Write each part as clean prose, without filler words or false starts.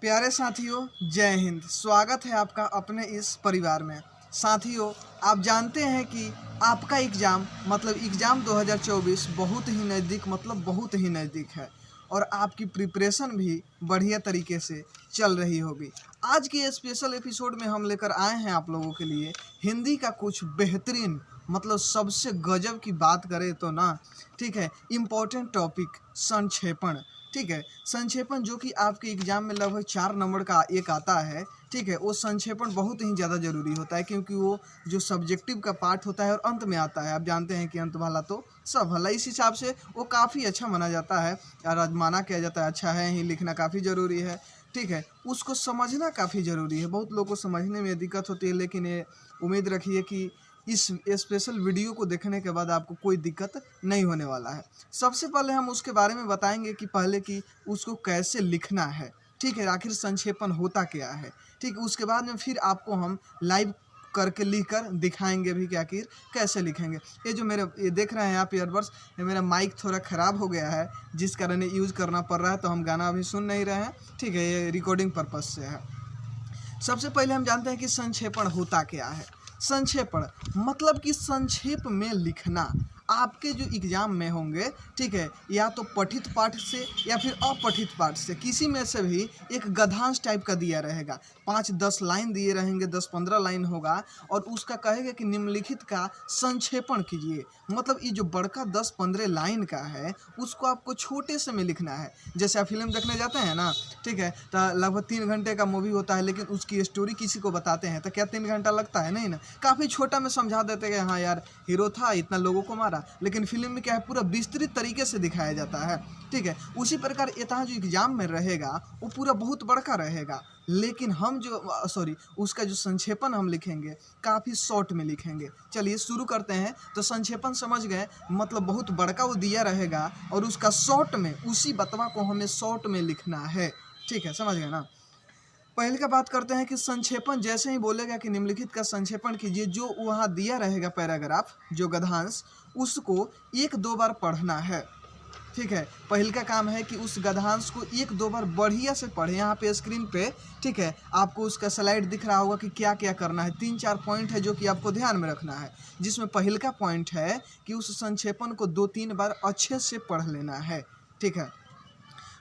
प्यारे साथियों, जय हिंद। स्वागत है आपका अपने इस परिवार में। साथियों, आप जानते हैं कि आपका एग्ज़ाम 2024 बहुत ही नज़दीक है और आपकी प्रिपरेशन भी बढ़िया तरीके से चल रही होगी। आज के स्पेशल एपिसोड में हम लेकर आए हैं आप लोगों के लिए हिंदी का कुछ बेहतरीन सबसे गजब की बात करें तो ना, ठीक है, इम्पोर्टेंट टॉपिक संक्षेपण। ठीक है, संक्षेपण जो कि आपके एग्ज़ाम में लगभग 4 नंबर का एक आता है। ठीक है, वो संक्षेपण बहुत ही ज़्यादा ज़रूरी होता है क्योंकि वो जो सब्जेक्टिव का पार्ट होता है और अंत में आता है। आप जानते हैं कि अंत वाला तो सब भला, इस हिसाब से वो काफ़ी अच्छा माना जाता है और आजमाना किया जाता है। अच्छा है ही, लिखना काफ़ी ज़रूरी है। ठीक है, उसको समझना काफ़ी ज़रूरी है। बहुत लोगों को समझने में दिक्कत होती है, लेकिन ये उम्मीद रखिए कि इस स्पेशल वीडियो को देखने के बाद आपको कोई दिक्कत नहीं होने वाला है। सबसे पहले हम उसके बारे में बताएंगे कि पहले कि उसको कैसे लिखना है। ठीक है, आखिर संक्षेपण होता क्या है। ठीक है, उसके बाद में फिर आपको हम लाइव करके लिख कर दिखाएंगे भी कि आखिर कैसे लिखेंगे। ये जो ये देख रहे हैं आप ईयरबड्स, ये मेरा माइक थोड़ा ख़राब हो गया है जिस कारण ये यूज़ करना पड़ रहा है, तो हम गाना अभी सुन नहीं रहे हैं। ठीक है, ये रिकॉर्डिंग पर्पज़ से है। सबसे पहले हम जानते हैं कि संक्षेपण होता क्या है। संक्षेपण मतलब कि संक्षेप में लिखना। आपके जो एग्ज़ाम में होंगे, ठीक है, या तो पठित पाठ से या फिर अपठित पाठ से, किसी में से भी एक गद्यांश टाइप का दिया रहेगा। 5-10 लाइन दिए रहेंगे, 10-15 लाइन होगा और उसका कहेगा कि निम्नलिखित का संक्षेपण कीजिए। मतलब ये जो बड़का 10-15 लाइन का है उसको आपको छोटे से में लिखना है। जैसे आप फिल्म देखने जाते हैं ना, ठीक है, तो लगभग 3 घंटे का मूवी होता है, लेकिन उसकी स्टोरी किसी को बताते हैं तो क्या 3 घंटा लगता है? नहीं ना, काफ़ी छोटा में समझा देते हैं कि हाँ यार, हीरो था, इतना लोगों को मारा। लेकिन फिल्म में क्या है, पूरा विस्तृत तरीके से दिखाया जाता है। ठीक है, उसी प्रकार यहाँ जो एग्जाम में रहेगा वो पूरा बहुत बड़का रहेगा, लेकिन हम उसका जो संक्षेपण हम लिखेंगे काफ़ी शॉर्ट में लिखेंगे। चलिए शुरू करते हैं। तो संक्षेपण समझ गए, मतलब बहुत बड़का वो दिया रहेगा और उसका शॉर्ट में, उसी बतवा को हमें शॉर्ट में लिखना है। ठीक है, समझ गए ना। पहले का बात करते हैं कि संक्षेपण जैसे ही बोलेगा कि निम्नलिखित का संक्षेपण कीजिए, जो वहाँ दिया रहेगा पैराग्राफ, जो गद्यांश, उसको 1-2 बार पढ़ना है। ठीक है, पहले का काम है कि उस गद्यांश को 1-2 बार बढ़िया से पढ़ें। यहाँ पे स्क्रीन पे, ठीक है, आपको उसका स्लाइड दिख रहा होगा कि क्या क्या करना है। 3-4 पॉइंट है जो कि आपको ध्यान में रखना है, जिसमें पहले का पॉइंट है कि उस संक्षेपण को 2-3 बार अच्छे से पढ़ लेना है। ठीक है,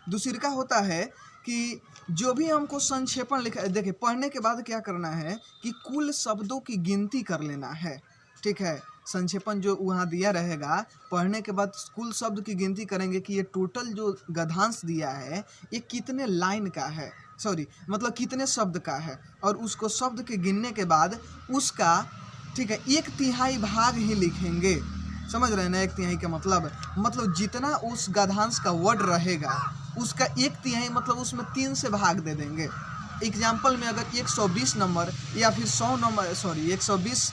दूसरी का होता है कि जो भी हमको संक्षेपण लिखा, देखिए पढ़ने के बाद क्या करना है कि कुल शब्दों की गिनती कर लेना है। ठीक है, संक्षेपण जो वहाँ दिया रहेगा, पढ़ने के बाद कुल शब्द की गिनती करेंगे कि ये टोटल जो गद्यांश दिया है ये कितने लाइन का है, मतलब कितने शब्द का है, और उसको शब्द के गिनने के बाद उसका, ठीक है, 1/3 भाग ही लिखेंगे। समझ रहे हैं ना? 1/3 का मतलब जितना उस गद्यांश का वर्ड रहेगा उसका 1/3, मतलब उसमें 3 से भाग दे देंगे। एग्जाम्पल में अगर 120 नंबर या फिर 100 नंबर 120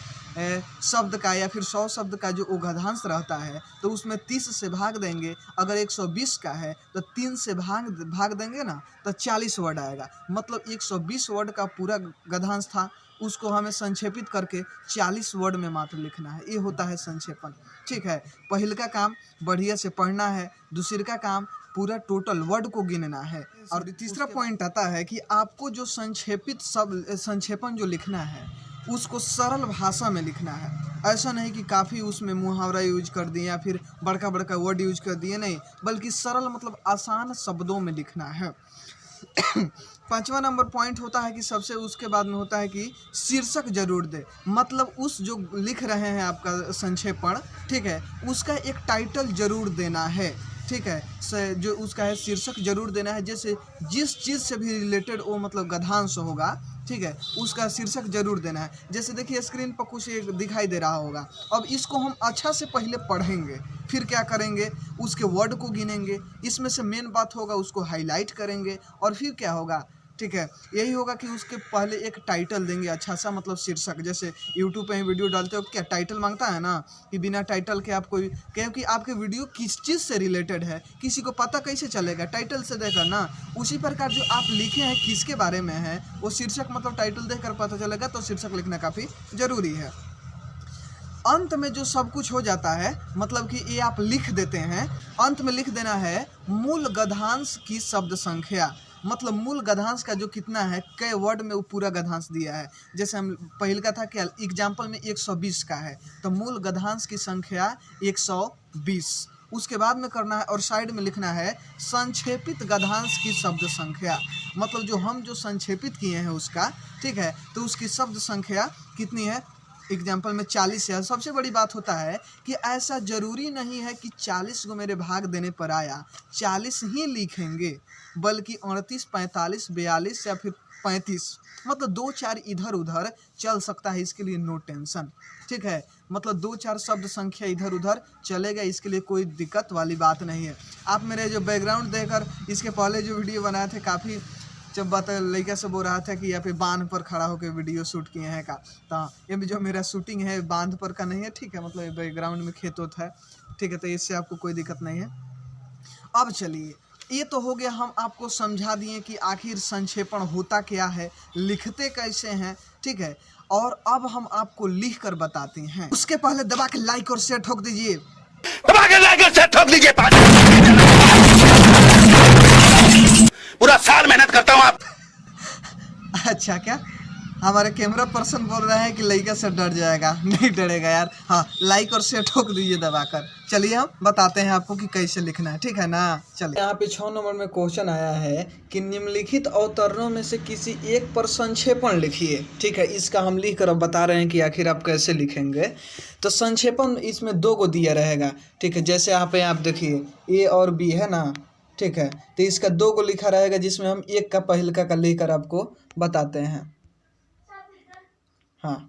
शब्द का या फिर 100 शब्द का जो गद्यांश रहता है, तो उसमें 30 से भाग देंगे। अगर 120 का है तो 3 से भाग देंगे ना, तो 40 वर्ड आएगा। मतलब 120 वर्ड का पूरा गद्यांश था, उसको हमें संक्षेपित करके 40 वर्ड में मात्र लिखना है। ये होता है संक्षेपण। ठीक है, पहले का काम बढ़िया से पढ़ना है, दूसरे का काम पूरा टोटल वर्ड को गिनना है, और तीसरा पॉइंट आता है कि आपको जो संक्षेपण जो लिखना है उसको सरल भाषा में लिखना है। ऐसा नहीं कि काफ़ी उसमें मुहावरा यूज कर दिए या फिर बड़का बड़का वर्ड यूज कर दिए, नहीं, बल्कि सरल मतलब आसान शब्दों में लिखना है। 5वां नंबर पॉइंट होता है कि सबसे उसके बाद में होता है कि शीर्षक जरूर दे। मतलब उस जो लिख रहे हैं आपका संक्षेपण, ठीक है, उसका एक टाइटल जरूर देना है। ठीक है, जो उसका है शीर्षक जरूर देना है। जैसे जिस चीज़ से भी रिलेटेड वो मतलब गद्यांश होगा, ठीक है, उसका शीर्षक जरूर देना है। जैसे देखिए स्क्रीन पर कुछ एक दिखाई दे रहा होगा। अब इसको हम अच्छा से पहले पढ़ेंगे, फिर क्या करेंगे, उसके वर्ड को गिनेंगे, इसमें से मेन बात होगा उसको हाईलाइट करेंगे, और फिर क्या होगा, ठीक है, यही होगा कि उसके पहले एक टाइटल देंगे अच्छा सा, मतलब शीर्षक। जैसे यूट्यूब पे ही वीडियो डालते हो क्या टाइटल मांगता है ना, कि बिना टाइटल के आप कोई, क्योंकि आपके वीडियो किस चीज़ से रिलेटेड है किसी को पता कैसे चलेगा, टाइटल से देखकर ना। उसी प्रकार जो आप लिखे हैं किसके बारे में है, वो शीर्षक मतलब टाइटल देखकर पता चलेगा, तो शीर्षक लिखना काफ़ी ज़रूरी है। अंत में जो सब कुछ हो जाता है, मतलब कि ये आप लिख देते हैं, अंत में लिख देना है मूल गद्यांश की शब्द संख्या। मतलब मूल गद्यांश का जो कितना है, कई वर्ड में वो पूरा गद्यांश दिया है। जैसे हम पहले का था कि एग्जाम्पल में 120 का है, तो मूल गद्यांश की संख्या 120। उसके बाद में करना है और साइड में लिखना है संक्षेपित गद्यांश की शब्द संख्या, मतलब जो संक्षेपित किए हैं उसका, ठीक है, तो उसकी शब्द संख्या कितनी है, एग्जाम्पल में 40 है। सबसे बड़ी बात होता है कि ऐसा ज़रूरी नहीं है कि 40 को मेरे भाग देने पर आया 40 ही लिखेंगे, बल्कि 38, 45, 42 या फिर 35, मतलब 2-4 इधर उधर चल सकता है, इसके लिए नो टेंशन, ठीक है। मतलब 2-4 शब्द संख्या इधर उधर चलेगा, इसके लिए कोई दिक्कत वाली बात नहीं है। आप मेरे जो बैकग्राउंड देखकर इसके पहले जो वीडियो बनाए थे, काफ़ी जब बात लड़का से बोल रहा था कि यहाँ पे बांध पर खड़ा होकर वीडियो शूट किए हैं का, तो ये भी जो मेरा शूटिंग है बांध पर का नहीं है, ठीक है, मतलब बैकग्राउंड में खेत होता है, ठीक है, तो इससे आपको कोई दिक्कत नहीं है। अब चलिए, ये तो हो गया, हम आपको समझा दिए कि आखिर संक्षेपण होता क्या है, लिखते कैसे हैं, ठीक है, और अब हम आपको लिख कर बताते हैं। उसके पहले दबा के लाइक और शेयर ठोक दीजिए, दबा के लाइक और शेयर ठोक दीजिए। पूरा साल मेहनत करता हूँ आप। अच्छा, क्या हमारे कैमरा पर्सन बोल रहे हैं कि लड़का से डर जाएगा? नहीं डरेगा यार। हाँ, लाइक और शेयर ठोक दीजिए दबाकर। चलिए हम बताते हैं आपको कि कैसे लिखना है, ठीक है ना। चलिए, यहाँ पे 6 नंबर में क्वेश्चन आया है कि निम्नलिखित अवतरणों में से किसी एक पर संक्षेपण लिखिए, ठीक है। इसका हम लिख कर अब बता रहे हैं कि आखिर आप कैसे लिखेंगे। तो संक्षेपण इसमें 2 को दिया रहेगा, ठीक है। जैसे यहाँ पे आप देखिए ए और बी है ना, ठीक है, तो इसका 2 को लिखा रहेगा, जिसमें हम एक का पहिलका का लेकर आपको बताते हैं। हाँ,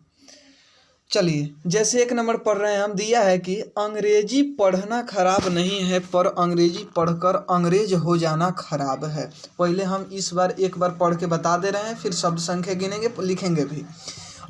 चलिए, जैसे 1 नंबर पढ़ रहे हैं हम, दिया है कि अंग्रेजी पढ़ना खराब नहीं है, पर अंग्रेजी पढ़कर अंग्रेज हो जाना खराब है। पहले हम इस बार एक बार पढ़ के बता दे रहे हैं, फिर शब्द संख्या गिनेंगे, लिखेंगे भी।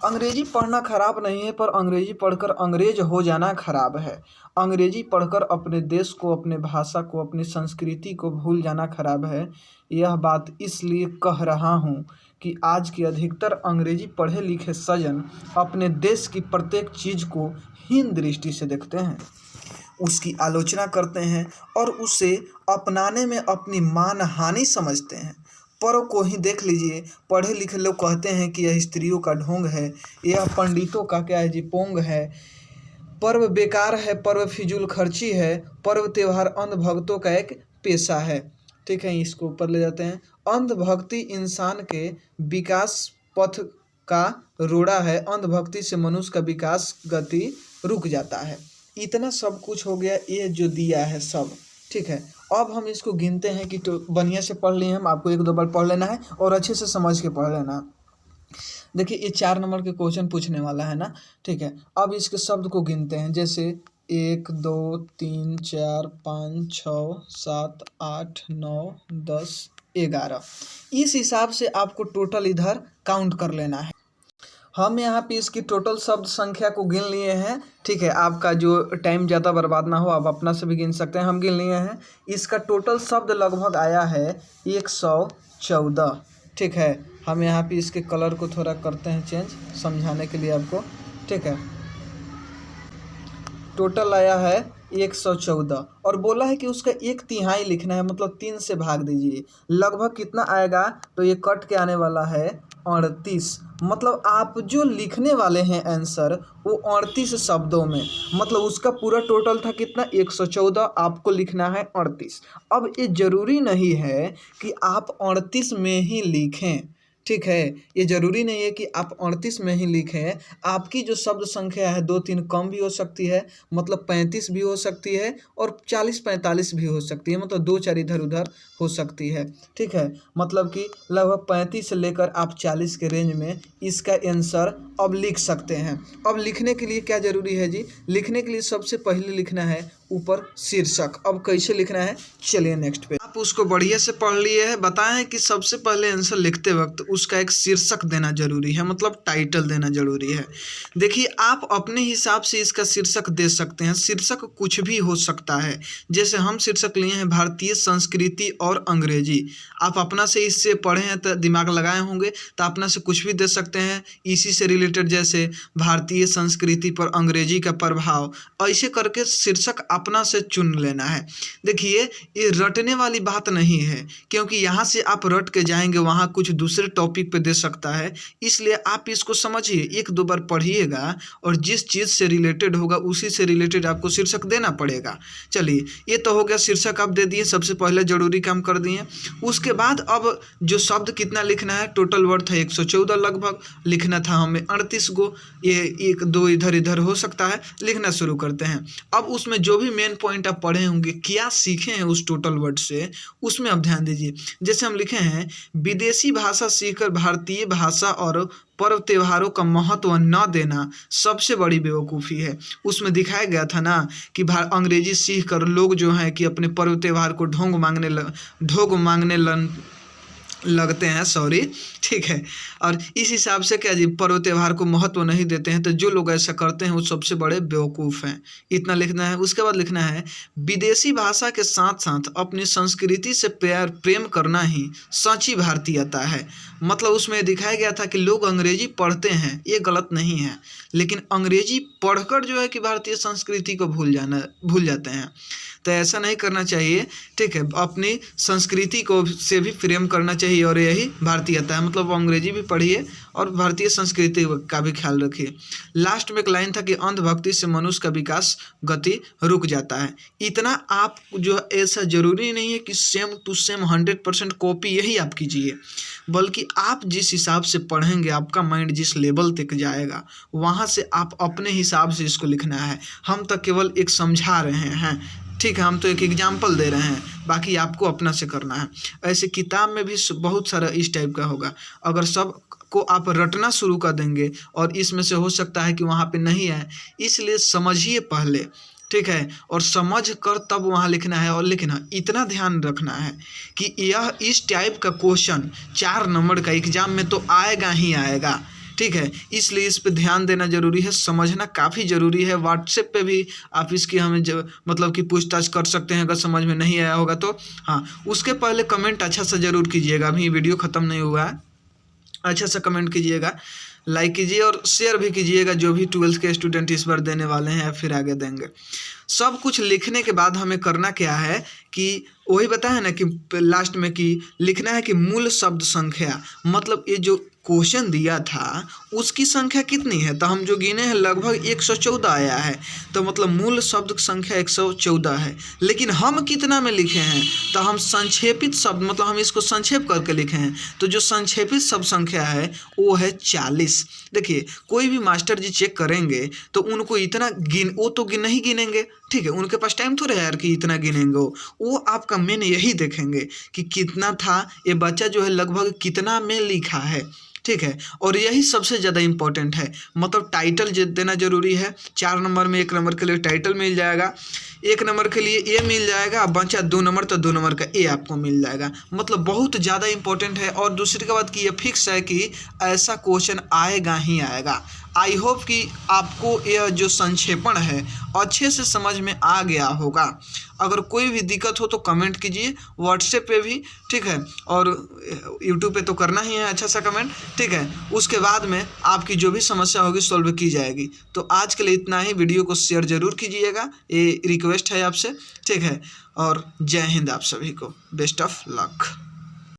अंग्रेजी पढ़ना खराब नहीं है, पर अंग्रेजी पढ़कर अंग्रेज हो जाना खराब है। अंग्रेजी पढ़कर अपने देश को, अपने भाषा को, अपनी संस्कृति को भूल जाना खराब है। यह बात इसलिए कह रहा हूँ कि आज की अधिकतर अंग्रेजी पढ़े लिखे सज्जन अपने देश की प्रत्येक चीज़ को हीन दृष्टि से देखते हैं, उसकी आलोचना करते हैं और उसे अपनाने में अपनी मान हानि समझते हैं। पर्व को ही देख लीजिए, पढ़े लिखे लोग कहते हैं कि यह स्त्रियों का ढोंग है, यह पंडितों का क्या है जी, पोंग है, पर्व बेकार है, पर्व फिजूल खर्ची है, पर्व त्योहार अंधभक्तों का एक पेशा है, ठीक है। इसको ऊपर ले जाते हैं। अंधभक्ति इंसान के विकास पथ का रोड़ा है, अंधभक्ति से मनुष्य का विकास गति रुक जाता है। इतना सब कुछ हो गया, ये जो दिया है सब, ठीक है। अब हम इसको गिनते हैं कि तो बढ़िया से पढ़ लिए हम, आपको 1-2 बार पढ़ लेना है और अच्छे से समझ के पढ़ लेना। देखिए, ये 4 नंबर के क्वेश्चन पूछने वाला है ना, ठीक है। अब इसके शब्द को गिनते हैं, जैसे 1 2 3 4 5 6 7 8 9 10 11। इस हिसाब से आपको टोटल इधर काउंट कर लेना है। हम यहाँ पे इसकी टोटल शब्द संख्या को गिन लिए हैं, ठीक है। आपका जो टाइम ज़्यादा बर्बाद ना हो, आप अपना से भी गिन सकते हैं, हम गिन लिए हैं। इसका टोटल शब्द लगभग आया है 114, ठीक है। हम यहाँ पे इसके कलर को थोड़ा करते हैं चेंज, समझाने के लिए आपको, ठीक है। टोटल आया है 114 और बोला है कि उसका 1/3 लिखना है, मतलब 3 से भाग दीजिए। लगभग कितना आएगा, तो ये कट के आने वाला है 38। मतलब आप जो लिखने वाले हैं आंसर, वो 38 शब्दों में, मतलब उसका पूरा टोटल था कितना, 114, आपको लिखना है 38। अब ये ज़रूरी नहीं है कि आप 38 में ही लिखें, ठीक है। ये ज़रूरी नहीं है कि आप 38 में ही लिखें। आपकी जो शब्द संख्या है 2-3 कम भी हो सकती है, मतलब 35 भी हो सकती है और 40-45 भी हो सकती है, मतलब 2-4 इधर उधर हो सकती है, ठीक है। मतलब कि लगभग 35 से लेकर आप 40 के रेंज में इसका आंसर अब लिख सकते हैं। अब लिखने के लिए क्या ज़रूरी है जी, लिखने के लिए सबसे पहले लिखना है ऊपर शीर्षक। अब कैसे लिखना है, चलिए नेक्स्ट पे। आप उसको बढ़िया से पढ़ लिए हैं, बताएं कि सबसे पहले आंसर लिखते वक्त उसका एक शीर्षक देना जरूरी है, मतलब टाइटल देना जरूरी है। देखिए, आप अपने हिसाब से इसका शीर्षक दे सकते हैं, शीर्षक कुछ भी हो सकता है। जैसे हम शीर्षक लिए हैं भारतीय संस्कृति और अंग्रेजी, आप अपना से इससे पढ़े हैं तो दिमाग लगाए होंगे, तो अपना से कुछ भी दे सकते हैं, इसी से रिलेटेड रिलेटेड, जैसे भारतीय संस्कृति पर अंग्रेजी का प्रभाव, ऐसे करके शीर्षक अपना से चुन लेना है। देखिए ये रटने वाली बात नहीं है, क्योंकि यहाँ से आप रट के जाएंगे वहाँ कुछ दूसरे टॉपिक पे दे सकता है, इसलिए आप इसको समझिए, एक दो बार पढ़िएगा और जिस चीज़ से रिलेटेड होगा उसी से रिलेटेड आपको शीर्षक देना पड़ेगा। चलिए ये तो हो गया, शीर्षक आप दे दिए, सबसे पहले जरूरी काम कर दिए। उसके बाद अब जो शब्द कितना लिखना है, टोटल वर्ड था 114 लगभग, लिखना था हमें 38 गो, ये एक दो इधर इधर हो सकता है। लिखना शुरू करते हैं। अब उसमें जो भी मेन पॉइंट आप पढ़े होंगे, क्या सीखे हैं उस टोटल वर्ड से, उसमें आप ध्यान दीजिए। जैसे हम लिखे हैं, विदेशी भाषा सीखकर भारतीय भाषा और पर्व त्योहारों का महत्व न देना सबसे बड़ी बेवकूफ़ी है। उसमें दिखाया गया था ना कि अंग्रेजी सीख कर लोग जो हैं कि अपने पर्व त्यौहार को ढोंग मांगने लगते हैं, सॉरी, ठीक है। और इस हिसाब से क्या जी, पर्व त्यौहार को महत्व नहीं देते हैं, तो जो लोग ऐसा करते हैं वो सबसे बड़े बेवकूफ़ हैं। इतना लिखना है। उसके बाद लिखना है, विदेशी भाषा के साथ साथ अपनी संस्कृति से प्रेम करना ही सच्ची भारतीयता है। मतलब उसमें दिखाया गया था कि लोग अंग्रेजी पढ़ते हैं, ये गलत नहीं है, लेकिन अंग्रेजी पढ़कर जो है कि भारतीय संस्कृति को भूल जाते हैं। तो ऐसा नहीं करना चाहिए, ठीक है। अपनी संस्कृति को से भी प्रेम करना चाहिए और यही भारतीयता है। मतलब अंग्रेजी भी पढ़िए और भारतीय संस्कृति का भी ख्याल रखिए। लास्ट में एक लाइन था कि अंधभक्ति से मनुष्य का विकास गति रुक जाता है। इतना आप जो ऐसा ज़रूरी नहीं है कि सेम टू सेम 100% कॉपी यही आप कीजिए, बल्कि आप जिस हिसाब से पढ़ेंगे, आपका माइंड जिस लेवल तक जाएगा, वहाँ से आप अपने हिसाब से इसको लिखना है। हम तो केवल एक समझा रहे हैं, ठीक है, हम तो एक एग्जाम्पल दे रहे हैं, बाकी आपको अपना से करना है। ऐसे किताब में भी बहुत सारा इस टाइप का होगा। अगर सब को आप रटना शुरू कर देंगे और इसमें से हो सकता है कि वहाँ पे नहीं आए, इसलिए समझिए पहले, ठीक है, और समझ कर तब वहाँ लिखना है। और लिखना इतना ध्यान रखना है कि यह इस टाइप का क्वेश्चन 4 नंबर का एग्जाम में तो आएगा ही आएगा, ठीक है। इसलिए इस पे ध्यान देना जरूरी है, समझना काफ़ी ज़रूरी है। व्हाट्सएप पे भी आप इसकी हमें मतलब कि पूछताछ कर सकते हैं अगर समझ में नहीं आया होगा तो। हाँ, उसके पहले कमेंट अच्छा सा ज़रूर कीजिएगा, अभी वीडियो ख़त्म नहीं हुआ है। अच्छा सा कमेंट कीजिएगा, लाइक कीजिए और शेयर भी कीजिएगा, जो भी 12th के स्टूडेंट इस बार देने वाले हैं या फिर आगे देंगे। सब कुछ लिखने के बाद हमें करना क्या है कि वही बताया ना कि लास्ट में कि लिखना है कि मूल शब्द संख्या, मतलब ये जो क्वेश्चन दिया था उसकी संख्या कितनी है, तो हम जो गिने हैं लगभग 114 आया है, तो मतलब मूल शब्द संख्या 114 है। लेकिन हम कितना में लिखे हैं, तो हम संक्षेपित शब्द, मतलब हम इसको संक्षेप करके लिखे हैं, तो जो संक्षेपित शब्द संख्या है वो है 40। देखिए कोई भी मास्टर जी चेक करेंगे तो उनको इतना वो तो नहीं गिनेंगे, ठीक है, उनके पास टाइम थोड़ा है यार कि इतना गिनेंगे। वो आपका मेन यही देखेंगे कि कितना था, ये बच्चा जो है लगभग कितना में लिखा है, ठीक है। और यही सबसे ज़्यादा इम्पोर्टेंट है, मतलब टाइटल देना जरूरी है। 4 नंबर में 1 नंबर के लिए टाइटल मिल जाएगा, 1 नंबर के लिए ए मिल जाएगा, बचा 2 नंबर तो 2 नंबर का ए आपको मिल जाएगा। मतलब बहुत ज़्यादा इंपॉर्टेंट है। और दूसरी का बात कि ये फिक्स है कि ऐसा क्वेश्चन आएगा ही आएगा। आई होप कि आपको यह जो संक्षेपण है अच्छे से समझ में आ गया होगा। अगर कोई भी दिक्कत हो तो कमेंट कीजिए, व्हाट्सएप पे भी, ठीक है, और यूट्यूब पे तो करना ही है अच्छा सा कमेंट, ठीक है। उसके बाद में आपकी जो भी समस्या होगी सॉल्व की जाएगी। तो आज के लिए इतना ही, वीडियो को शेयर ज़रूर कीजिएगा, ये रिक्वेस्ट है आपसे, ठीक है। और जय हिंद आप सभी को, बेस्ट ऑफ लक।